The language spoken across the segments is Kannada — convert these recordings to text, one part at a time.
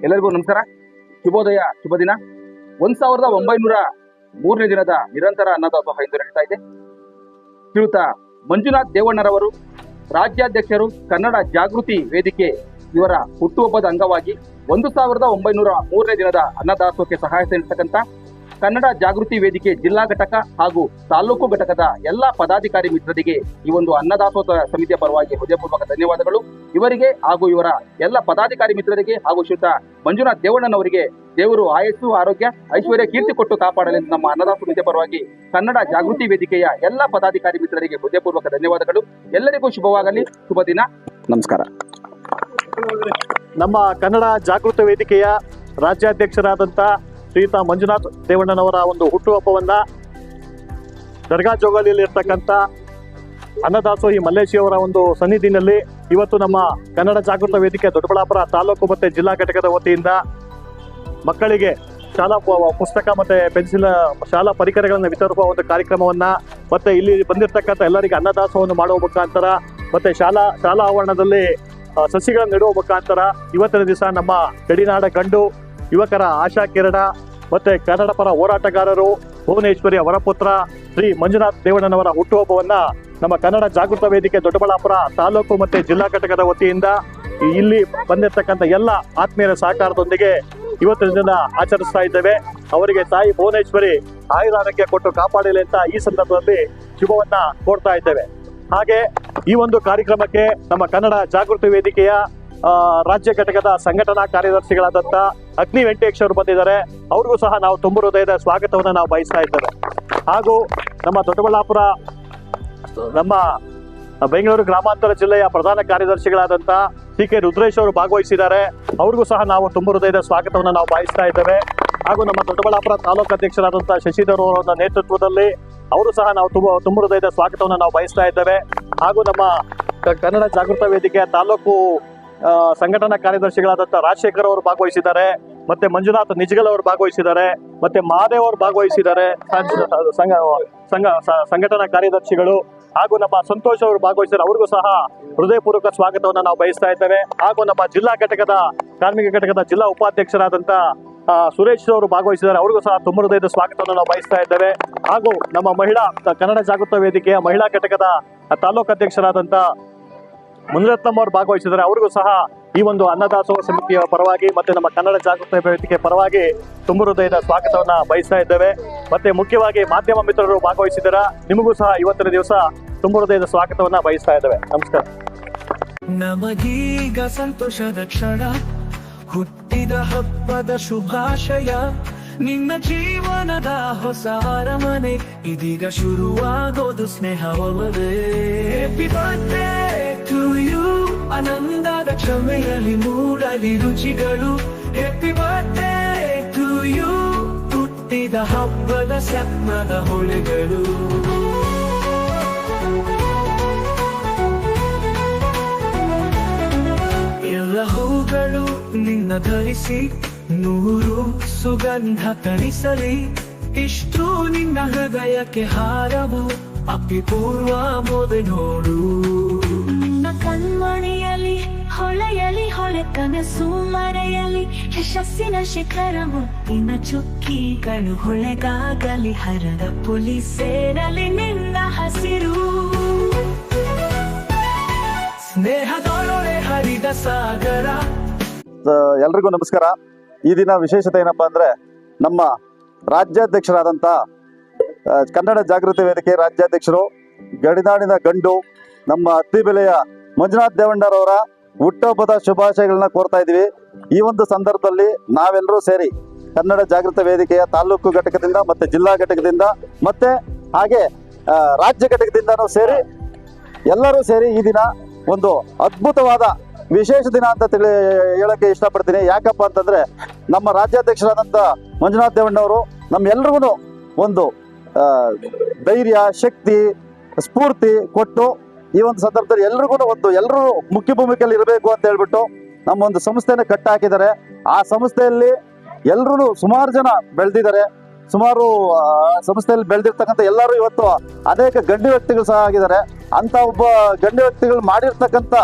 ಎಲ್ಲರಿಗೂ ನಮಸ್ಕಾರ, ಶುಭೋದಯ, ಶುಭ ದಿನ. 1903ನೇ ದಿನದ ನಿರಂತರ ಅನ್ನದಾಸೋಹ ಎಂದು ನಡೀತಾ ಇದೆ. ಶ್ರೀಯುತ ಮಂಜುನಾಥ್ ದೇವಣ್ಣರವರು ರಾಜ್ಯಾಧ್ಯಕ್ಷರು, ಕನ್ನಡ ಜಾಗೃತಿ ವೇದಿಕೆ ಇವರ ಹುಟ್ಟುಹಬ್ಬದ ಅಂಗವಾಗಿ 1903ನೇ ದಿನದ ಅನ್ನದಾಸೋಹಕ್ಕೆ ಸಹಾಯ ನೀಡತಕ್ಕಂಥ ಕನ್ನಡ ಜಾಗೃತಿ ವೇದಿಕೆ ಜಿಲ್ಲಾ ಘಟಕ ಹಾಗೂ ತಾಲೂಕು ಘಟಕದ ಎಲ್ಲ ಪದಾಧಿಕಾರಿ ಮಿತ್ರರಿಗೆ ಈ ಒಂದು ಅನ್ನದಾಸೋಹ ಸಮಿತಿಯ ಪರವಾಗಿ ಹೃದಯಪೂರ್ವಕ ಧನ್ಯವಾದಗಳು. ಇವರಿಗೆ ಹಾಗೂ ಇವರ ಎಲ್ಲ ಪದಾಧಿಕಾರಿ ಮಿತ್ರರಿಗೆ ಹಾಗೂ ಶ್ರೀಯುತ ಮಂಜುನಾಥ್ ದೇವಣ್ಣನವರಿಗೆ ದೇವರು ಆಯಸ್ಸು, ಆರೋಗ್ಯ, ಐಶ್ವರ್ಯ, ಕೀರ್ತಿ ಕೊಟ್ಟು ಕಾಪಾಡಲೆಂದು ನಮ್ಮ ಅನ್ನದಾಸೋಹ ಸಮಿತಿಯ ಪರವಾಗಿ ಕನ್ನಡ ಜಾಗೃತಿ ವೇದಿಕೆಯ ಎಲ್ಲ ಪದಾಧಿಕಾರಿ ಮಿತ್ರರಿಗೆ ಹೃದಯಪೂರ್ವಕ ಧನ್ಯವಾದಗಳು. ಎಲ್ಲರಿಗೂ ಶುಭವಾಗಲಿ, ಶುಭ ದಿನ, ನಮಸ್ಕಾರ. ನಮ್ಮ ಕನ್ನಡ ಜಾಗೃತಿ ವೇದಿಕೆಯ ರಾಜ್ಯಾಧ್ಯಕ್ಷರಾದಂಥ ಶ್ರೀಯುತ ಮಂಜುನಾಥ್ ದೇವಣ್ಣನವರ ಒಂದು ಹುಟ್ಟುಹಬ್ಬವನ್ನ ದರ್ಗಾ ಜೋಗಾಲಿಯಲ್ಲಿ ಇರ್ತಕ್ಕಂಥ ಅನ್ನದಾಸೋಹಿ ಮಲ್ಲೇಶಿಯವರ ಒಂದು ಸನ್ನಿಧಿನಲ್ಲಿ ಇವತ್ತು ನಮ್ಮ ಕನ್ನಡ ಜಾಗೃತ ವೇದಿಕೆ ದೊಡ್ಡಬಳ್ಳಾಪುರ ತಾಲೂಕು ಮತ್ತು ಜಿಲ್ಲಾ ಘಟಕದ ವತಿಯಿಂದ ಮಕ್ಕಳಿಗೆ ಶಾಲಾ ಪುಸ್ತಕ ಮತ್ತು ಪೆನ್ಸಿಲ್, ಶಾಲಾ ಪರಿಕರಗಳನ್ನು ವಿತರಿಸುವ ಒಂದು ಕಾರ್ಯಕ್ರಮವನ್ನು ಮತ್ತು ಇಲ್ಲಿ ಬಂದಿರತಕ್ಕಂಥ ಎಲ್ಲರಿಗೆ ಅನ್ನದಾಸೋಹವನ್ನು ಮಾಡುವ ಮುಖಾಂತರ ಮತ್ತು ಶಾಲಾ ಆವರಣದಲ್ಲಿ ಸಸಿಗಳನ್ನು ನೆಡುವ ಮುಖಾಂತರ ಇವತ್ತಿನ ದಿವಸ ನಮ್ಮ ಗಡಿನಾಡ ಗಂಡು ಯುವಕರ ಆಶಾ ಕಿರಣ ಮತ್ತು ಕನ್ನಡ ಪರ ಹೋರಾಟಗಾರರು ಭುವನೇಶ್ವರಿಯ ವರಪುತ್ರ ಶ್ರೀ ಮಂಜುನಾಥ್ ದೇವಣ್ಣನವರ ಹುಟ್ಟುಹಬ್ಬವನ್ನು ನಮ್ಮ ಕನ್ನಡ ಜಾಗೃತ ವೇದಿಕೆ ದೊಡ್ಡಬಳ್ಳಾಪುರ ತಾಲೂಕು ಮತ್ತು ಜಿಲ್ಲಾ ಘಟಕದ ವತಿಯಿಂದ ಇಲ್ಲಿ ಬಂದಿರತಕ್ಕಂಥ ಎಲ್ಲ ಆತ್ಮೀಯರ ಸಹಕಾರದೊಂದಿಗೆ ಇವತ್ತಿನ ದಿನ ಆಚರಿಸ್ತಾ ಇದ್ದೇವೆ. ಅವರಿಗೆ ತಾಯಿ ಭುವನೇಶ್ವರಿ ಆಯುರಾರೋಗ್ಯ ಕೊಟ್ಟು ಕಾಪಾಡಲಿ ಅಂತ ಈ ಸಂದರ್ಭದಲ್ಲಿ ಶುಭವನ್ನ ಕೋರ್ತಾ ಇದ್ದೇವೆ. ಹಾಗೆ ಈ ಒಂದು ಕಾರ್ಯಕ್ರಮಕ್ಕೆ ನಮ್ಮ ಕನ್ನಡ ಜಾಗೃತಿ ವೇದಿಕೆಯ ರಾಜ್ಯ ಘಟಕದ ಸಂಘಟನಾ ಕಾರ್ಯದರ್ಶಿಗಳಾದಂಥ ಅಗ್ನಿ ವೆಂಕಟೇಶ್ ಅವರು ಬಂದಿದ್ದಾರೆ. ಅವ್ರಿಗೂ ಸಹ ನಾವು ತುಂಬ ಹೃದಯದ ಸ್ವಾಗತವನ್ನು ನಾವು ಬಯಸ್ತಾ ಇದ್ದೇವೆ. ಹಾಗೂ ನಮ್ಮ ದೊಡ್ಡಬಳ್ಳಾಪುರ, ನಮ್ಮ ಬೆಂಗಳೂರು ಗ್ರಾಮಾಂತರ ಜಿಲ್ಲೆಯ ಪ್ರಧಾನ ಕಾರ್ಯದರ್ಶಿಗಳಾದಂಥ ಸಿ ಕೆ ರುದ್ರೇಶ್ ಅವರು ಭಾಗವಹಿಸಿದ್ದಾರೆ. ಅವ್ರಿಗೂ ಸಹ ನಾವು ತುಂಬ ಹೃದಯದ ಸ್ವಾಗತವನ್ನು ನಾವು ಬಯಸ್ತಾ ಇದ್ದೇವೆ. ಹಾಗೂ ನಮ್ಮ ದೊಡ್ಡಬಳ್ಳಾಪುರ ತಾಲೂಕು ಅಧ್ಯಕ್ಷರಾದಂಥ ಶಶಿಧರ್ ಅವರ ನೇತೃತ್ವದಲ್ಲಿ ಅವರು ಸಹ ನಾವು ತುಂಬ ಹೃದಯದ ಸ್ವಾಗತವನ್ನು ನಾವು ಬಯಸ್ತಾ ಇದ್ದೇವೆ. ಹಾಗೂ ನಮ್ಮ ಕನ್ನಡ ಜಾಗೃತ ವೇದಿಕೆಯ ತಾಲೂಕು ಸಂಘಟನಾ ಕಾರ್ಯದರ್ಶಿಗಳಾದಂಥ ರಾಜಶೇಖರ್ ಅವರು ಭಾಗವಹಿಸಿದ್ದಾರೆ, ಮತ್ತೆ ಮಂಜುನಾಥ್ ನಿಜಗಲ್ ಅವರು ಭಾಗವಹಿಸಿದ್ದಾರೆ, ಮತ್ತೆ ಮಹಾದೇವ್ ಅವರು ಭಾಗವಹಿಸಿದ್ದಾರೆ, ಸಂಘಟನಾ ಕಾರ್ಯದರ್ಶಿಗಳು. ಹಾಗೂ ನಮ್ಮ ಸಂತೋಷ್ ಅವರು ಭಾಗವಹಿಸಿದ್ದಾರೆ. ಅವ್ರಿಗೂ ಸಹ ಹೃದಯಪೂರ್ವಕ ಸ್ವಾಗತವನ್ನು ನಾವು ಬಯಸ್ತಾ ಇದ್ದೇವೆ. ಹಾಗೂ ನಮ್ಮ ಜಿಲ್ಲಾ ಘಟಕದ ಕಾರ್ಮಿಕ ಘಟಕದ ಜಿಲ್ಲಾ ಉಪಾಧ್ಯಕ್ಷರಾದಂಥ ಸುರೇಶ್ ಅವರು ಭಾಗವಹಿಸಿದ್ದಾರೆ. ಅವ್ರಿಗೂ ಸಹ ತುಂಬ ಹೃದಯದ ಸ್ವಾಗತವನ್ನು ನಾವು ಬಯಸ್ತಾ ಇದ್ದೇವೆ. ಹಾಗೂ ನಮ್ಮ ಕನ್ನಡ ಜಾಗೃತ ವೇದಿಕೆಯ ಮಹಿಳಾ ಘಟಕದ ತಾಲೂಕು ಅಧ್ಯಕ್ಷರಾದಂಥ ಮುನಿರತ್ನಂ ಅವರು ಭಾಗವಹಿಸಿದ್ದಾರೆ. ಅವ್ರಿಗೂ ಸಹ ಈ ಒಂದು ಅನ್ನದಾಸೋಹ ಸಮಿತಿಯ ಪರವಾಗಿ ಮತ್ತೆ ನಮ್ಮ ಕನ್ನಡ ಜಾಗೃತಿ ವೇದಿಕೆ ಪರವಾಗಿ ತುಂಬ ಹೃದಯದ ಸ್ವಾಗತವನ್ನ ಬಯಸ್ತಾ ಇದ್ದೇವೆ. ಮತ್ತೆ ಮುಖ್ಯವಾಗಿ ಮಾಧ್ಯಮ ಮಿತ್ರರು ಭಾಗವಹಿಸಿದ್ದಾರೆ. ನಿಮಗೂ ಸಹ ಇವತ್ತಿನ ದಿವಸ ತುಂಬ ಹೃದಯದ ಸ್ವಾಗತವನ್ನ ಬಯಸ್ತಾ ಇದ್ದೇವೆ. ನಮಸ್ಕಾರ. ನಮಗೀಗ ಸಂತೋಷದ ಕ್ಷಣ, ಹುಟ್ಟಿದ ಹಬ್ಬದ ಶುಭಾಶಯ, ನಿನ್ನ ಜೀವನದ ಹೊಸ ಅರಮನೆ ಇದೀಗ ಶುರುವಾಗೋದು ಸ್ನೇಹವೇ. ಹ್ಯಾಪಿ ಬರ್ತ್ಡೇ ಟು ಯು, ಆನಂದದ ಕ್ಷಮೆಯಲ್ಲಿ ಮೂಡಲಿ ರುಚಿಗಳು. ಹ್ಯಾಪಿ ಬರ್ತ್ಡೇ ಟು ಯು, ಹುಟ್ಟಿದ ಹಬ್ಬದ ಸ್ವಪ್ನದ ಹೊಳೆಗಳು. ಎಲ್ಲ ಹೂಗಳು ನಿನ್ನ ಧರಿಸಿ ನೂರು ಸುಗಂಧ ತರಿಸಲಿ. ಇಷ್ಟು ನಿನ್ನ ಹೃದಯಕ್ಕೆ ಹಾರವು ಅಪಿಪೂರ್ವ ಮೋದೆ ನೋಡು. ನಿನ್ನ ಕಣ್ಮಣಿಯಲಿ ಹೊಳೆಯಲಿ ಹೊಳೆ ಕನಸು ಮರೆಯಲಿ. ಯಶಸ್ಸಿನ ಶಿಖರ ಮುತ್ತಿನ ಚುಕ್ಕಿಗಳು ಹೊಳೆಗಾಗಲಿ. ಹರದ ಪುಲಿ ಸೇರಲಿ ನಿನ್ನ ಹಸಿರು. ಸ್ನೇಹದೊಳಗೆ ಹರಿದ ಸಾಗರ. ಎಲ್ರಿಗೂ ನಮಸ್ಕಾರ. ಈ ದಿನ ವಿಶೇಷತೆ ಏನಪ್ಪಾ ಅಂದ್ರೆ, ನಮ್ಮ ರಾಜ್ಯಾಧ್ಯಕ್ಷರಾದಂಥ ಕನ್ನಡ ಜಾಗೃತಿ ವೇದಿಕೆ ರಾಜ್ಯಾಧ್ಯಕ್ಷರು, ಗಡಿನಾಡಿನ ಗಂಡು, ನಮ್ಮ ಅತ್ತಿ ಬೆಲೆಯ ಮಂಜುನಾಥ್ ದೇವಣ್ಣರವರ ಹುಟ್ಟುಹಬ್ಬದ ಶುಭಾಶಯಗಳನ್ನ ಕೋರ್ತಾ ಇದ್ದೀವಿ. ಈ ಒಂದು ಸಂದರ್ಭದಲ್ಲಿ ನಾವೆಲ್ಲರೂ ಸೇರಿ ಕನ್ನಡ ಜಾಗೃತಿ ವೇದಿಕೆಯ ತಾಲೂಕು ಘಟಕದಿಂದ ಮತ್ತೆ ಜಿಲ್ಲಾ ಘಟಕದಿಂದ ಮತ್ತೆ ಹಾಗೆ ರಾಜ್ಯ ಘಟಕದಿಂದನೂ ಸೇರಿ ಎಲ್ಲರೂ ಸೇರಿ ಈ ದಿನ ಒಂದು ಅದ್ಭುತವಾದ ವಿಶೇಷ ದಿನ ಅಂತ ಹೇಳಕ್ಕೆ ಇಷ್ಟಪಡ್ತೀನಿ. ಯಾಕಪ್ಪ ಅಂತಂದ್ರೆ, ನಮ್ಮ ರಾಜ್ಯಾಧ್ಯಕ್ಷರಾದಂಥ ಮಂಜುನಾಥ್ ದೇವಣ್ಣವರು ನಮ್ಮೆಲ್ರಿಗೂ ಒಂದು ಧೈರ್ಯ, ಶಕ್ತಿ, ಸ್ಫೂರ್ತಿ ಕೊಟ್ಟು ಈ ಒಂದು ಸಂದರ್ಭದಲ್ಲಿ ಎಲ್ಲರೂ ಮುಖ್ಯ ಭೂಮಿಕೆಯಲ್ಲಿ ಇರಬೇಕು ಅಂತ ಹೇಳ್ಬಿಟ್ಟು ನಮ್ಮ ಒಂದು ಸಂಸ್ಥೆನ ಕಟ್ಟಾಕಿದ್ದಾರೆ. ಆ ಸಂಸ್ಥೆಯಲ್ಲಿ ಎಲ್ಲರೂ ಸುಮಾರು ಜನ ಬೆಳೆದಿದ್ದಾರೆ. ಸುಮಾರು ಸಂಸ್ಥೆಯಲ್ಲಿ ಬೆಳೆದಿರ್ತಕ್ಕಂಥ ಎಲ್ಲರೂ ಇವತ್ತು ಅನೇಕ ಗಣ್ಯ ವ್ಯಕ್ತಿಗಳು ಸಹ ಆಗಿದ್ದಾರೆ. ಅಂತ ಒಬ್ಬ ಗಣ್ಯ ವ್ಯಕ್ತಿಗಳು ಮಾಡಿರ್ತಕ್ಕಂಥ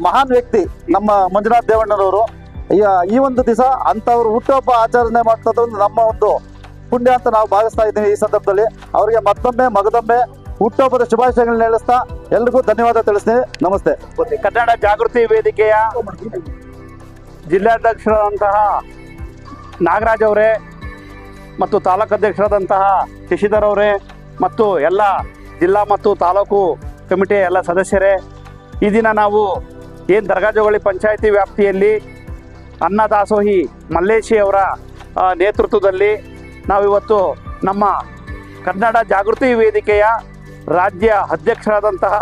ಮಹಾನ್ ವ್ಯಕ್ತಿ ನಮ್ಮ ಮಂಜುನಾಥ್ ದೇವಣ್ಣನವರು. ಈ ಒಂದು ದಿವಸ ಅಂಥವ್ರು ಹುಟ್ಟುಹಬ್ಬ ಆಚರಣೆ ಮಾಡ್ತದ್ದು ನಮ್ಮ ಒಂದು ಪುಣ್ಯ ಅಂತ ನಾವು ಭಾವಿಸ್ತಾ ಇದ್ದೀವಿ. ಈ ಸಂದರ್ಭದಲ್ಲಿ ಅವರಿಗೆ ಮತ್ತೊಮ್ಮೆ ಮಗದೊಮ್ಮೆ ಹುಟ್ಟುಹಬ್ಬದ ಶುಭಾಶಯಗಳನ್ನ ಹೇಳಿಸ್ತಾ ಎಲ್ರಿಗೂ ಧನ್ಯವಾದ ತಿಳಿಸ್ತೀನಿ. ನಮಸ್ತೆ. ಕನ್ನಡ ಜಾಗೃತಿ ವೇದಿಕೆಯ ಜಿಲ್ಲಾಧ್ಯಕ್ಷರಾದಂತಹ ನಾಗರಾಜ್ ಅವರೇ ಮತ್ತು ತಾಲೂಕು ಅಧ್ಯಕ್ಷರಾದಂತಹ ಶಶಿಧರ್ ಅವರೇ ಮತ್ತು ಎಲ್ಲ ಜಿಲ್ಲಾ ಮತ್ತು ತಾಲೂಕು ಕಮಿಟಿಯ ಎಲ್ಲ ಸದಸ್ಯರೇ, ಈ ದಿನ ನಾವು ಏನು ದರ್ಗಾ ಜೋಗಳಿ ಪಂಚಾಯಿತಿ ವ್ಯಾಪ್ತಿಯಲ್ಲಿ ಅನ್ನದಾಸೋಹಿ ಮಲ್ಲೇಶಿ ಅವರ ನೇತೃತ್ವದಲ್ಲಿ ನಾವಿವತ್ತು ನಮ್ಮ ಕನ್ನಡ ಜಾಗೃತಿ ವೇದಿಕೆಯ ರಾಜ್ಯ ಅಧ್ಯಕ್ಷರಾದಂತಹ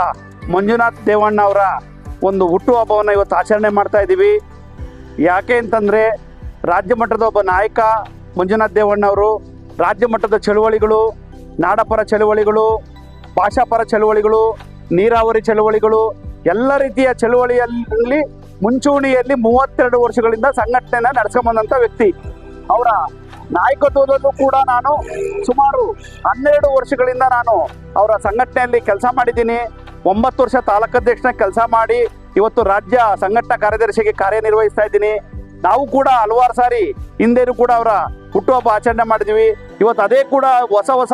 ಮಂಜುನಾಥ್ ದೇವಣ್ಣ ಅವರ ಒಂದು ಹುಟ್ಟುಹಬ್ಬವನ್ನು ಇವತ್ತು ಆಚರಣೆ ಮಾಡ್ತಾ ಇದ್ದೀವಿ. ಯಾಕೆ ಅಂತಂದರೆ ರಾಜ್ಯ ಮಟ್ಟದ ಒಬ್ಬ ನಾಯಕ ಮಂಜುನಾಥ್ ದೇವಣ್ಣ ಅವರು ರಾಜ್ಯ ಮಟ್ಟದ ಚಳುವಳಿಗಳು, ನಾಡಪರ ಚಳುವಳಿಗಳು, ಭಾಷಾಪರ ಚಳುವಳಿಗಳು, ನೀರಾವರಿ ಚಳುವಳಿಗಳು, ಎಲ್ಲ ರೀತಿಯ ಚಳುವಳಿಯಲ್ಲಿ ಮುಂಚೂಣಿಯಲ್ಲಿ 32 ವರ್ಷಗಳಿಂದ ಸಂಘಟನೆಯನ್ನು ನಡೆಸ್ಕೊಂಬಂದಂಥ ವ್ಯಕ್ತಿ. ಅವರ ನಾಯಕತ್ವದಲ್ಲೂ ಕೂಡ ನಾನು ಸುಮಾರು 12 ವರ್ಷಗಳಿಂದ ನಾನು ಅವರ ಸಂಘಟನೆಯಲ್ಲಿ ಕೆಲಸ ಮಾಡಿದ್ದೀನಿ. 9 ವರ್ಷ ತಾಲೂಕಾಧ್ಯಕ್ಷನ ಕೆಲಸ ಮಾಡಿ ಇವತ್ತು ರಾಜ್ಯ ಸಂಘಟನಾ ಕಾರ್ಯದರ್ಶಿಗೆ ಕಾರ್ಯನಿರ್ವಹಿಸ್ತಾ ಇದ್ದೀನಿ. ನಾವು ಕೂಡ ಹಲವಾರು ಸಾರಿ ಹಿಂದೆನೂ ಕೂಡ ಅವರ ಹುಟ್ಟುಹಬ್ಬ ಆಚರಣೆ ಮಾಡಿದ್ವಿ. ಇವತ್ತು ಅದೇ ಕೂಡ ಹೊಸ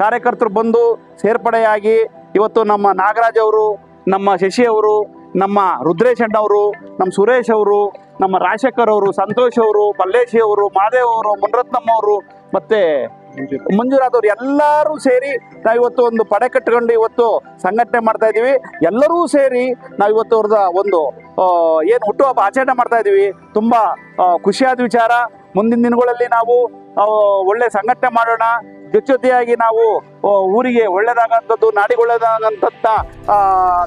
ಕಾರ್ಯಕರ್ತರು ಬಂದು ಸೇರ್ಪಡೆಯಾಗಿ ಇವತ್ತು ನಮ್ಮ ನಾಗರಾಜ್ ಅವರು, ನಮ್ಮ ಶಶಿ ಅವರು, ನಮ್ಮ ರುದ್ರೇಶ್ ಅಣ್ಣವರು, ನಮ್ಮ ಸುರೇಶ್ ಅವರು, ನಮ್ಮ ರಾಜಶೇಖರ್ ಅವರು, ಸಂತೋಷ್ ಅವರು, ಮಲ್ಲೇಶಿ ಅವರು, ಮಾದೇವ್ ಅವರು, ಮುನರತ್ನಮ್ಮ ಅವರು ಮತ್ತು ಮಂಜುನಾಥ್ ಅವರು ಎಲ್ಲರೂ ಸೇರಿ ನಾವಿವತ್ತು ಒಂದು ಪಡೆ ಕಟ್ಟಿಕೊಂಡು ಇವತ್ತು ಸಂಘಟನೆ ಮಾಡ್ತಾ ಇದ್ದೀವಿ. ಎಲ್ಲರೂ ಸೇರಿ ನಾವಿವತ್ತು ಅವ್ರದ ಒಂದು ಏನು ಹುಟ್ಟುಹಬ್ಬ ಆಚರಣೆ ಮಾಡ್ತಾ ಇದ್ದೀವಿ. ತುಂಬ ಖುಷಿಯಾದ ವಿಚಾರ. ಮುಂದಿನ ದಿನಗಳಲ್ಲಿ ನಾವು ಒಳ್ಳೆ ಸಂಘಟನೆ ಮಾಡೋಣ. ಜೊತೆಯಾಗಿ ನಾವು ಊರಿಗೆ ಒಳ್ಳೇದಾಗಂಥದ್ದು, ನಾಡಿಗೆ ಒಳ್ಳೇದಾಗಂಥ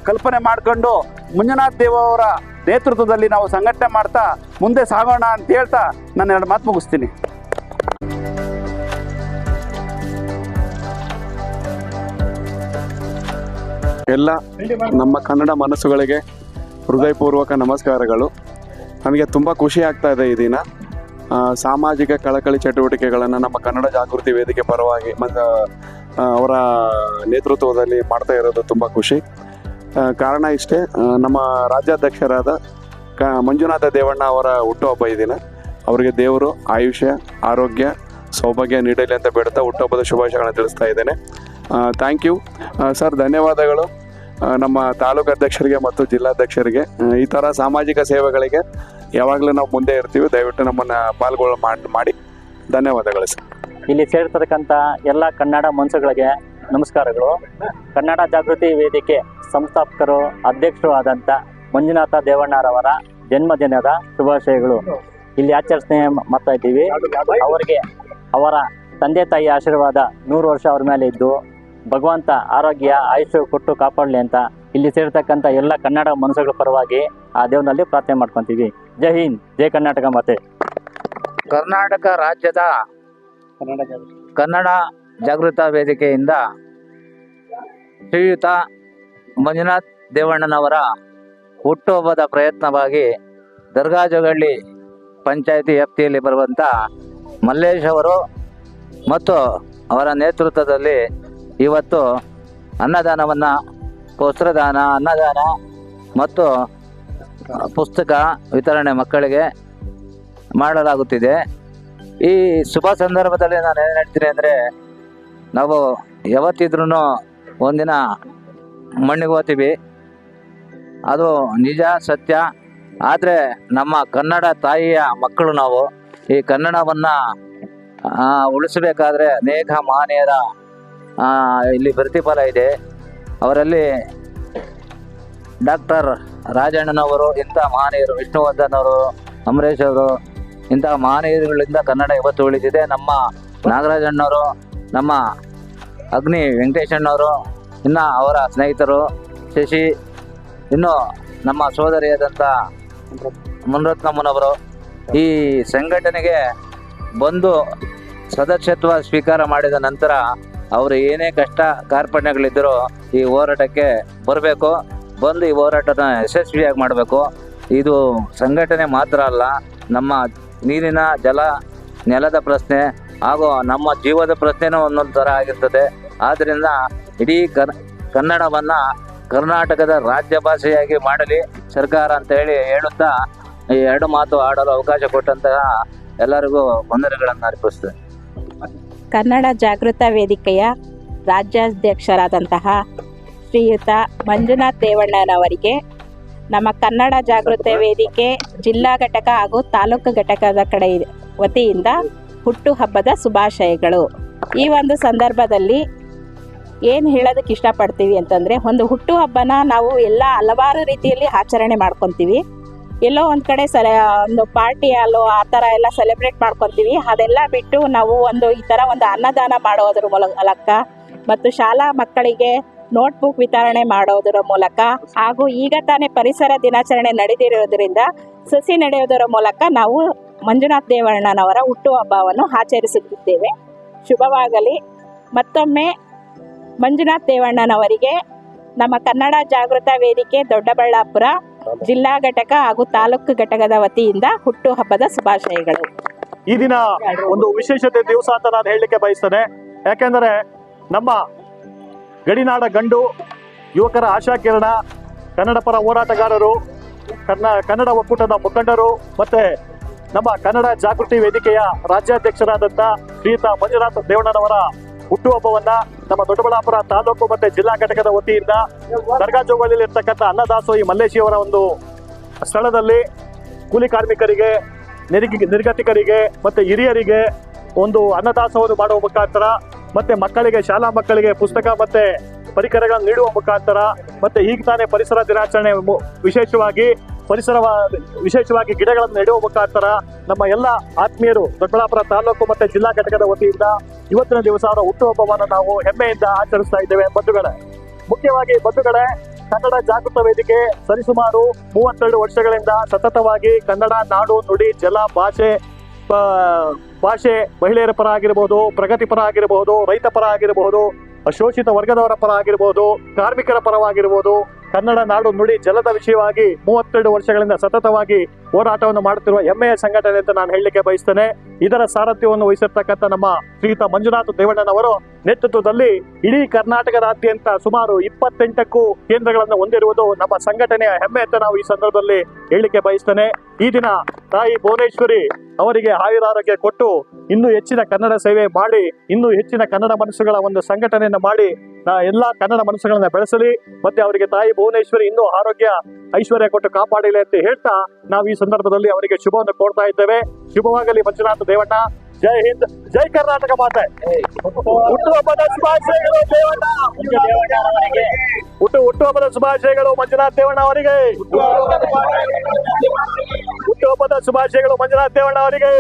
ಕಲ್ಪನೆ ಮಾಡಿಕೊಂಡು ಮಂಜುನಾಥ್ ದೇವ ಅವರ ನೇತೃತ್ವದಲ್ಲಿ ನಾವು ಸಂಘಟನೆ ಮಾಡ್ತಾ ಮುಂದೆ ಸಾಗೋಣ ಅಂತ ಹೇಳ್ತಾ ನಾನು 2 ಮಾತು ಮುಗಿಸ್ತೀನಿ. ಎಲ್ಲ ನಮ್ಮ ಕನ್ನಡ ಮನಸ್ಸುಗಳಿಗೆ ಹೃದಯಪೂರ್ವಕ ನಮಸ್ಕಾರಗಳು. ನನಗೆ ತುಂಬ ಖುಷಿ ಆಗ್ತಾ ಇದೆ ಈ ದಿನ. ಸಾಮಾಜಿಕ ಕಳಕಳಿ ಚಟುವಟಿಕೆಗಳನ್ನು ನಮ್ಮ ಕನ್ನಡ ಜಾಗೃತಿ ವೇದಿಕೆ ಪರವಾಗಿ ಅವರ ನೇತೃತ್ವದಲ್ಲಿ ಮಾಡ್ತಾ ಇರೋದು ತುಂಬ ಖುಷಿ. ಕಾರಣ ಇಷ್ಟೇ, ನಮ್ಮ ರಾಜ್ಯಾಧ್ಯಕ್ಷರಾದ ಮಂಜುನಾಥ ದೇವಣ್ಣ ಅವರ ಹುಟ್ಟುಹಬ್ಬ ಈ ದಿನ. ಅವರಿಗೆ ದೇವರು ಆಯುಷ್ಯ, ಆರೋಗ್ಯ, ಸೌಭಾಗ್ಯ ನೀಡಲಿ ಅಂತ ಬೇಡ್ತಾ ಹುಟ್ಟುಹಬ್ಬದ ಶುಭಾಶಯಗಳನ್ನು ತಿಳಿಸ್ತಾ ಇದ್ದೇನೆ. ಥ್ಯಾಂಕ್ ಯು ಸರ್, ಧನ್ಯವಾದಗಳು ನಮ್ಮ ತಾಲೂಕು ಅಧ್ಯಕ್ಷರಿಗೆ ಮತ್ತು ಜಿಲ್ಲಾಧ್ಯಕ್ಷರಿಗೆ. ಈ ಥರ ಸಾಮಾಜಿಕ ಸೇವೆಗಳಿಗೆ ಯಾವಾಗಲೂ ನಾವು ಮುಂದೆ ಇರ್ತೀವಿ. ದಯವಿಟ್ಟು ನಮ್ಮನ್ನು ಪಾಲ್ಗೊಳ್ಳ ಮಾಡಿ ಧನ್ಯವಾದಗಳು ಸರ್. ಇಲ್ಲಿ ಸೇರಿರ್ತಕ್ಕಂಥ ಎಲ್ಲ ಕನ್ನಡ ಮನಸ್ಸುಗಳಿಗೆ ನಮಸ್ಕಾರಗಳು. ಕನ್ನಡ ಜಾಗೃತಿ ವೇದಿಕೆ ಸಂಸ್ಥಾಪಕರು, ಅಧ್ಯಕ್ಷರು ಆದಂಥ ಮಂಜುನಾಥ ದೇವಣ್ಣರವರ ಜನ್ಮದಿನದ ಶುಭಾಶಯಗಳು ಇಲ್ಲಿ ಆಚರಿಸಣೆ ಮಾಡ್ತಾ ಇದ್ದೀವಿ. ಅವರಿಗೆ ಅವರ ತಂದೆ ತಾಯಿ ಆಶೀರ್ವಾದ 100 ವರ್ಷ ಅವ್ರ ಮೇಲೆ ಇದ್ದು ಭಗವಂತ ಆರೋಗ್ಯ ಆಯುಷ್ಯ ಕೊಟ್ಟು ಕಾಪಾಡಲಿ ಅಂತ ಇಲ್ಲಿ ಸೇರ್ತಕ್ಕಂಥ ಎಲ್ಲ ಕನ್ನಡ ಮನಸ್ಸುಗಳ ಪರವಾಗಿ ಆ ದೇವನಲ್ಲಿ ಪ್ರಾರ್ಥನೆ ಮಾಡ್ಕೊತೀವಿ. ಜೈ ಹಿಂದ್, ಜೈ ಕರ್ನಾಟಕ ಮಾತೆ. ಕರ್ನಾಟಕ ರಾಜ್ಯದ ಕನ್ನಡ ಜಾಗೃತ ವೇದಿಕೆಯಿಂದ ಶ್ರೀಯುತ ಮಂಜುನಾಥ್ ದೇವಣ್ಣನವರ ಹುಟ್ಟುಹಬ್ಬದ ಪ್ರಯತ್ನವಾಗಿ ದರ್ಗಾ ಜೋಗಳಿ ಪಂಚಾಯಿತಿ ವ್ಯಾಪ್ತಿಯಲ್ಲಿ ಬರುವಂಥ ಮಲ್ಲೇಶ್ ಅವರು ಮತ್ತು ಅವರ ನೇತೃತ್ವದಲ್ಲಿ ಇವತ್ತು ಅನ್ನದಾನವನ್ನು, ವಸ್ತ್ರದಾನ, ಅನ್ನದಾನ ಮತ್ತು ಪುಸ್ತಕ ವಿತರಣೆ ಮಕ್ಕಳಿಗೆ ಮಾಡಲಾಗುತ್ತಿದೆ. ಈ ಶುಭ ಸಂದರ್ಭದಲ್ಲಿ ನಾನು ಏನು ಹೇಳ್ತೀನಿ ಅಂದರೆ, ನಾವು ಯಾವತ್ತಿದ್ರೂ ಒಂದಿನ ಮಣ್ಣಿಗೆ ಹೋಗ್ತೀವಿ, ಅದು ನಿಜ ಸತ್ಯ. ಆದರೆ ನಮ್ಮ ಕನ್ನಡ ತಾಯಿಯ ಮಕ್ಕಳು ನಾವು. ಈ ಕನ್ನಡವನ್ನು ಉಳಿಸಬೇಕಾದ್ರೆ ಅನೇಕ ಮಹನೀಯರ ಇಲ್ಲಿ ಪ್ರತಿಫಲ ಇದೆ. ಅವರಲ್ಲಿ ಡಾಕ್ಟರ್ ರಾಜಣ್ಣನವರು, ಇಂಥ ಮಹನೀಯರು, ವಿಷ್ಣುವರ್ಧನ್ ಅವರು, ಅಂಬರೀಷ್ ಅವರು, ಇಂಥ ಮಹನೀಯರುಗಳಿಂದ ಕನ್ನಡ ಇವತ್ತು ಉಳಿದಿದೆ. ನಮ್ಮ ನಾಗರಾಜಣ್ಣವರು, ನಮ್ಮ ಅಗ್ನಿ ವೆಂಕಟೇಶಣ್ಣವರು, ಇನ್ನು ಅವರ ಸ್ನೇಹಿತರು ಶಶಿ, ಇನ್ನು ನಮ್ಮ ಸೋದರಿಯಾದಂಥ ಮುನರತ್ನಮ್ಮನವರು ಈ ಸಂಘಟನೆಗೆ ಬಂದು ಸದಸ್ಯತ್ವ ಸ್ವೀಕಾರ ಮಾಡಿದ ನಂತರ ಅವರು ಏನೇ ಕಷ್ಟ ಕಾರ್ಪಣ್ಯಗಳಿದ್ದರೂ ಈ ಹೋರಾಟಕ್ಕೆ ಬರಬೇಕು, ಬಂದು ಈ ಹೋರಾಟನ ಯಶಸ್ವಿಯಾಗಿ ಮಾಡಬೇಕು. ಇದು ಸಂಘಟನೆ ಮಾತ್ರ ಅಲ್ಲ, ನಮ್ಮ ನೀರಿನ, ಜಲ, ನೆಲದ ಪ್ರಶ್ನೆ ಹಾಗೂ ನಮ್ಮ ಜೀವದ ಪ್ರಶ್ನೆನೂ ಒಂದೊಂದು ಥರ ಆಗಿರ್ತದೆ. ಆದ್ದರಿಂದ ಇಡೀ ಕನ್ನಡವನ್ನು ಕರ್ನಾಟಕದ ರಾಜ್ಯ ಭಾಷೆಯಾಗಿ ಮಾಡಲಿ ಸರ್ಕಾರ ಅಂತ ಹೇಳುತ್ತಾ ಈ 2 ಮಾತು ಆಡಲು ಅವಕಾಶ ಕೊಟ್ಟಂತಹ ಎಲ್ಲರಿಗೂ ವಂದನೆಗಳನ್ನು ಅರ್ಪಿಸ್ತೇನೆ. ಕನ್ನಡ ಜಾಗೃತ ವೇದಿಕೆಯ ರಾಜ್ಯಾಧ್ಯಕ್ಷರಾದಂತಹ ಶ್ರೀಯುತ ಮಂಜುನಾಥ್ ದೇವಣ್ಣನವರಿಗೆ ನಮ್ಮ ಕನ್ನಡ ಜಾಗೃತ ವೇದಿಕೆ ಜಿಲ್ಲಾ ಘಟಕ ಹಾಗೂ ತಾಲೂಕು ಘಟಕದ ಕಡೆ ವತಿಯಿಂದ ಹುಟ್ಟುಹಬ್ಬದ ಶುಭಾಶಯಗಳು. ಈ ಒಂದು ಸಂದರ್ಭದಲ್ಲಿ ಏನು ಹೇಳೋದಕ್ಕೆ ಇಷ್ಟಪಡ್ತೀವಿ ಅಂತಂದರೆ, ಒಂದು ಹುಟ್ಟುಹಬ್ಬನ ನಾವು ಎಲ್ಲ ಹಲವಾರು ರೀತಿಯಲ್ಲಿ ಆಚರಣೆ ಮಾಡ್ಕೊತೀವಿ. ಎಲ್ಲೋ ಒಂದು ಕಡೆ ಒಂದು ಪಾರ್ಟಿ ಅಲ್ಲೋ ಆ ಥರ ಎಲ್ಲ ಸೆಲೆಬ್ರೇಟ್ ಮಾಡ್ಕೊತೀವಿ. ಅದೆಲ್ಲ ಬಿಟ್ಟು ನಾವು ಈ ಥರ ಒಂದು ಅನ್ನದಾನ ಮಾಡೋದ್ರ ಮೂಲಕ ಮತ್ತು ಶಾಲಾ ಮಕ್ಕಳಿಗೆ ನೋಟ್ಬುಕ್ ವಿತರಣೆ ಮಾಡೋದರ ಮೂಲಕ ಹಾಗೂ ಈಗ ತಾನೇ ಪರಿಸರ ದಿನಾಚರಣೆ ನಡೆದಿರೋದ್ರಿಂದ ಸಸಿ ನಡೆಯೋದರ ಮೂಲಕ ನಾವು ಮಂಜುನಾಥ್ ದೇವಣ್ಣನವರ ಹುಟ್ಟುಹಬ್ಬವನ್ನು ಆಚರಿಸುತ್ತಿದ್ದೇವೆ. ಶುಭವಾಗಲಿ. ಮತ್ತೊಮ್ಮೆ ಮಂಜುನಾಥ್ ದೇವಣ್ಣನವರಿಗೆ ನಮ್ಮ ಕನ್ನಡ ಜಾಗೃತ ವೇದಿಕೆ ದೊಡ್ಡಬಳ್ಳಾಪುರ ಜಿಲ್ಲಾ ಘಟಕ ಹಾಗೂ ತಾಲೂಕು ಘಟಕದ ವತಿಯಿಂದ ಹುಟ್ಟುಹಬ್ಬದ ಶುಭಾಶಯಗಳು. ಈ ದಿನ ಒಂದು ವಿಶೇಷತೆ ದಿವಸ ಅಂತ ನಾನು ಹೇಳಲಿಕ್ಕೆ ಬಯಸ್ತೇನೆ. ಯಾಕೆಂದರೆ ನಮ್ಮ ಗಡಿನಾಡ ಗಂಡು ಯುವಕರ ಆಶಾಕಿರಣ, ಕನ್ನಡ ಪರ ಹೋರಾಟಗಾರರು, ಕನ್ನಡ ಒಕ್ಕೂಟದ ಮುಖಂಡರು ಮತ್ತೆ ನಮ್ಮ ಕನ್ನಡ ಜಾಗೃತಿ ವೇದಿಕೆಯ ರಾಜ್ಯಾಧ್ಯಕ್ಷರಾದಂಥ ಶ್ರೀಯುತ ಮಂಜುನಾಥ್ ದೇವಣ್ಣನವರ ಹುಟ್ಟುಹಬ್ಬವನ್ನ ನಮ್ಮ ದೊಡ್ಡಬಳ್ಳಾಪುರ ತಾಲೂಕು ಮತ್ತೆ ಜಿಲ್ಲಾ ಘಟಕದ ವತಿಯಿಂದ ದರ್ಗಾ ಜೋಗಲ್ಲಿ ಇರ್ತಕ್ಕಂಥ ಅನ್ನದಾಸೋಹಿ ಮಲ್ಲೇಶಿಯವರ ಒಂದು ಸ್ಥಳದಲ್ಲಿ ಕೂಲಿ ಕಾರ್ಮಿಕರಿಗೆ, ನಿರ್ಗತಿಕರಿಗೆ ಮತ್ತೆ ಹಿರಿಯರಿಗೆ ಒಂದು ಅನ್ನದಾಸೋಹವನ್ನು ಮಾಡುವ ಮುಖಾಂತರ ಮತ್ತೆ ಮಕ್ಕಳಿಗೆ, ಶಾಲಾ ಮಕ್ಕಳಿಗೆ ಪುಸ್ತಕ ಮತ್ತೆ ಪರಿಕರಗಳನ್ನು ನೀಡುವ ಮುಖಾಂತರ ಮತ್ತೆ ಈಗ ತಾನೇ ಪರಿಸರ ದಿನಾಚರಣೆ ವಿಶೇಷವಾಗಿ ಗಿಡಗಳನ್ನು ನೆಡುವ ಮುಖಾಂತರ ನಮ್ಮ ಎಲ್ಲ ಆತ್ಮೀಯರು ದೊಡ್ಡಬಳ್ಳಾಪುರ ತಾಲೂಕು ಮತ್ತೆ ಜಿಲ್ಲಾ ಘಟಕದ ವತಿಯಿಂದ ಇವತ್ತಿನ ದಿವಸ ಅವರ ಹುಟ್ಟುಹಬ್ಬವನ್ನು ನಾವು ಹೆಮ್ಮೆಯಿಂದ ಆಚರಿಸ್ತಾ ಇದ್ದೇವೆ. ಮುಖ್ಯವಾಗಿ ಕನ್ನಡ ಜಾಗೃತ ವೇದಿಕೆ ಸರಿಸುಮಾರು 32 ವರ್ಷಗಳಿಂದ ಸತತವಾಗಿ ಕನ್ನಡ ನಾಡು, ನುಡಿ, ಜಲ, ಭಾಷೆ, ಮಹಿಳೆಯರ ಪರ ಆಗಿರಬಹುದು, ಪ್ರಗತಿ ಪರ ಆಗಿರಬಹುದು, ರೈತ ಪರ ಆಗಿರಬಹುದು, ಶೋಷಿತ ವರ್ಗದವರ ಪರ ಆಗಿರಬಹುದು, ಕಾರ್ಮಿಕರ ಪರವಾಗಿರ್ಬೋದು, ಕನ್ನಡ ನಾಡು, ನುಡಿ, ಜಲದ ವಿಷಯವಾಗಿ 32 ವರ್ಷಗಳಿಂದ ಸತತವಾಗಿ ಹೋರಾಟವನ್ನು ಮಾಡುತ್ತಿರುವ ಹೆಮ್ಮೆಯ ಸಂಘಟನೆ ಅಂತ ನಾನು ಹೇಳಲಿಕ್ಕೆ ಬಯಸ್ತೇನೆ. ಇದರ ಸಾರಥ್ಯವನ್ನು ವಹಿಸಿರ್ತಕ್ಕಂಥ ನಮ್ಮ ಶ್ರೀಯುತ ಮಂಜುನಾಥ್ ದೇವಣ್ಣನವರು ನೇತೃತ್ವದಲ್ಲಿ ಇಡೀ ಕರ್ನಾಟಕದಾದ್ಯಂತ ಸುಮಾರು 28ಕ್ಕೂ ಕೇಂದ್ರಗಳನ್ನು ಹೊಂದಿರುವುದು ನಮ್ಮ ಸಂಘಟನೆಯ ಹೆಮ್ಮೆ ಅಂತ ನಾವು ಈ ಸಂದರ್ಭದಲ್ಲಿ ಹೇಳಲಿಕ್ಕೆ ಬಯಸ್ತೇನೆ. ಈ ದಿನ ತಾಯಿ ಭುವನೇಶ್ವರಿ ಅವರಿಗೆ ಆಯುರಾರೋಗ್ಯ ಕೊಟ್ಟು ಇನ್ನೂ ಹೆಚ್ಚಿನ ಕನ್ನಡ ಸೇವೆ ಮಾಡಿ, ಇನ್ನೂ ಹೆಚ್ಚಿನ ಕನ್ನಡ ಮನಸ್ಸುಗಳ ಒಂದು ಸಂಘಟನೆಯನ್ನು ಮಾಡಿ ಎಲ್ಲಾ ಕನ್ನಡ ಮನಸ್ಸುಗಳನ್ನ ಬೆಳೆಸಲಿ, ಮತ್ತೆ ಅವರಿಗೆ ತಾಯಿ ಭುವನೇಶ್ವರಿ ಇನ್ನೂ ಆರೋಗ್ಯ ಐಶ್ವರ್ಯ ಕೊಟ್ಟು ಕಾಪಾಡಲಿ ಅಂತ ಹೇಳ್ತಾ ನಾವು ಈ ಸಂದರ್ಭದಲ್ಲಿ ಅವರಿಗೆ ಶುಭವನ್ನು ಕೋರ್ತಾ ಇದ್ದೇವೆ. ಶುಭವಾಗಲಿ ಮಂಜುನಾಥ ದೇವಣ್ಣ. ಜೈ ಹಿಂದ್, ಜೈ ಕರ್ನಾಟಕ ಮಾತೆ. ಹುಟ್ಟುಹಬ್ಬದ ಶುಭಾಶಯಗಳು ದೇವಣ್ಣ. ಹುಟ್ಟುಹಬ್ಬದ ಶುಭಾಶಯಗಳು ಮಂಜುನಾಥ್ ದೇವಣ್ಣ ಅವರಿಗೆ. ಹುಟ್ಟುಹಬ್ಬದ ಶುಭಾಶಯಗಳು ಮಂಜುನಾಥ್ ದೇವಣ್ಣ ಅವರಿಗೆ.